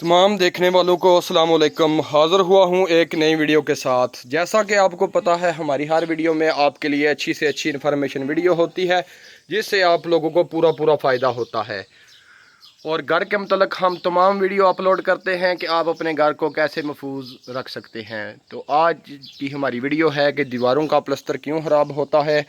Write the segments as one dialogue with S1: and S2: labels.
S1: तमाम देखने वालों को अस्सलाम वालेकुम। हाज़िर हुआ हूँ एक नई वीडियो के साथ। जैसा कि आपको पता है, हमारी हर वीडियो में आपके लिए अच्छी से अच्छी इन्फॉर्मेशन वीडियो होती है, जिससे आप लोगों को पूरा फ़ायदा होता है। और घर के मतलब हम तमाम वीडियो अपलोड करते हैं कि आप अपने घर को कैसे महफूज रख सकते हैं। तो आज की हमारी वीडियो है कि दीवारों का प्लस्तर क्यों ख़राब होता है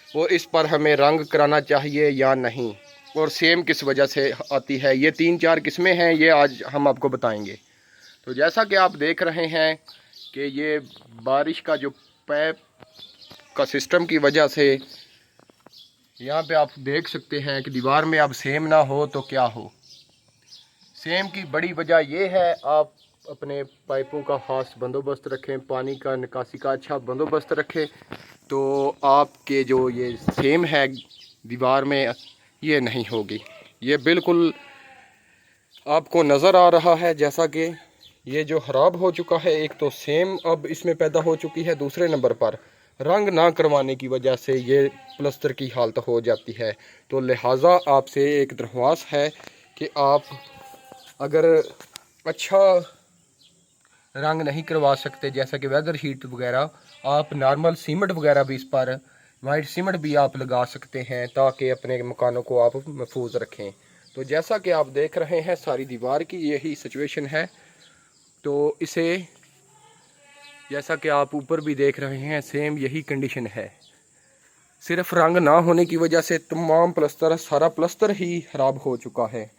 S1: और इस पर हमें रंग कराना चाहिए या नहीं, और सेम किस वजह से आती है। ये 3-4 किस्में हैं, ये आज हम आपको बताएंगे। तो जैसा कि आप देख रहे हैं कि ये बारिश का जो पैप का सिस्टम की वजह से यहाँ पे आप देख सकते हैं कि दीवार में अब सेम ना हो तो क्या हो। सेम की बड़ी वजह ये है, आप अपने पाइपों का खास बंदोबस्त रखें, पानी का निकासी का अच्छा बंदोबस्त रखें, तो आपके जो ये सेम है दीवार में ये नहीं होगी। ये बिल्कुल आपको नज़र आ रहा है जैसा कि ये जो ख़राब हो चुका है। एक तो सेम अब इसमें पैदा हो चुकी है, दूसरे नंबर पर रंग ना करवाने की वजह से ये प्लस्तर की हालत हो जाती है। तो लिहाजा आपसे एक दरख्वास्त है कि आप अगर अच्छा रंग नहीं करवा सकते, जैसा कि वेदर शीट वगैरह, आप नॉर्मल सीमेंट वगैरह भी इस पर वाइट सीमेंट भी आप लगा सकते हैं, ताकि अपने मकानों को आप महफूज रखें। तो जैसा कि आप देख रहे हैं सारी दीवार की यही सिचुएशन है। तो इसे जैसा कि आप ऊपर भी देख रहे हैं सेम यही कंडीशन है। सिर्फ रंग ना होने की वजह से तमाम प्लस्तर, सारा प्लस्तर ही ख़राब हो चुका है।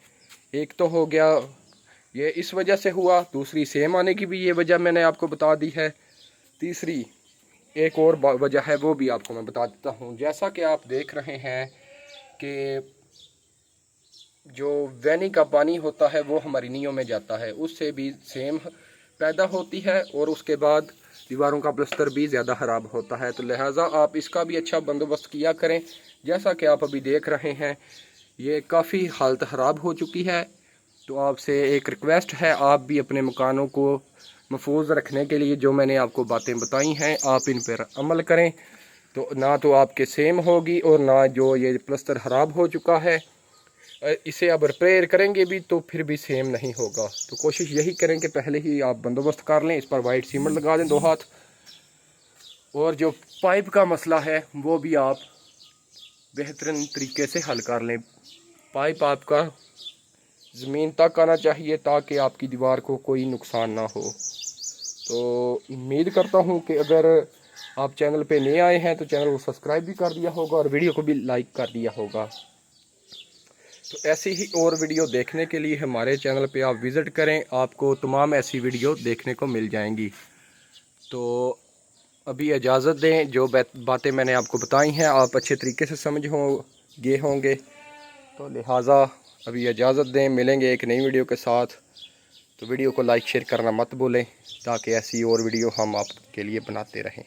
S1: एक तो हो गया ये इस वजह से हुआ, दूसरी सेम आने की भी ये वजह मैंने आपको बता दी है, तीसरी एक और वजह है वो भी आपको मैं बता देता हूँ। जैसा कि आप देख रहे हैं कि जो वैनी का पानी होता है वो हमारी नींयों में जाता है, उससे भी सेम पैदा होती है और उसके बाद दीवारों का प्लस्तर भी ज़्यादा ख़राब होता है। तो लिहाजा आप इसका भी अच्छा बंदोबस्त किया करें। जैसा कि आप अभी देख रहे हैं ये काफ़ी हालत ख़राब हो चुकी है। तो आपसे एक रिक्वेस्ट है, आप भी अपने मकानों को महफूज रखने के लिए जो मैंने आपको बातें बताई हैं आप इन पर अमल करें। तो ना तो आपके सेम होगी और ना जो ये प्लस्तर ख़राब हो चुका है इसे अब रिपेयर करेंगे भी तो फिर भी सेम नहीं होगा। तो कोशिश यही करें कि पहले ही आप बंदोबस्त कर लें, इस पर वाइट सीमेंट लगा दें 2 हाथ। और जो पाइप का मसला है वो भी आप बेहतरीन तरीके से हल कर लें। पाइप आपका ज़मीन तक आना चाहिए ताकि आपकी दीवार को कोई नुकसान ना हो। तो उम्मीद करता हूँ कि अगर आप चैनल पे नए आए हैं तो चैनल को सब्सक्राइब भी कर दिया होगा और वीडियो को भी लाइक कर दिया होगा। तो ऐसी ही और वीडियो देखने के लिए हमारे चैनल पे आप विज़िट करें, आपको तमाम ऐसी वीडियो देखने को मिल जाएंगी। तो अभी इजाज़त दें, जो बातें मैंने आपको बताई हैं आप अच्छे तरीके से समझ गए होंगे। तो लिहाजा अभी इजाज़त दें, मिलेंगे एक नई वीडियो के साथ। तो वीडियो को लाइक शेयर करना मत भूलें ताकि ऐसी और वीडियो हम आपके लिए बनाते रहें।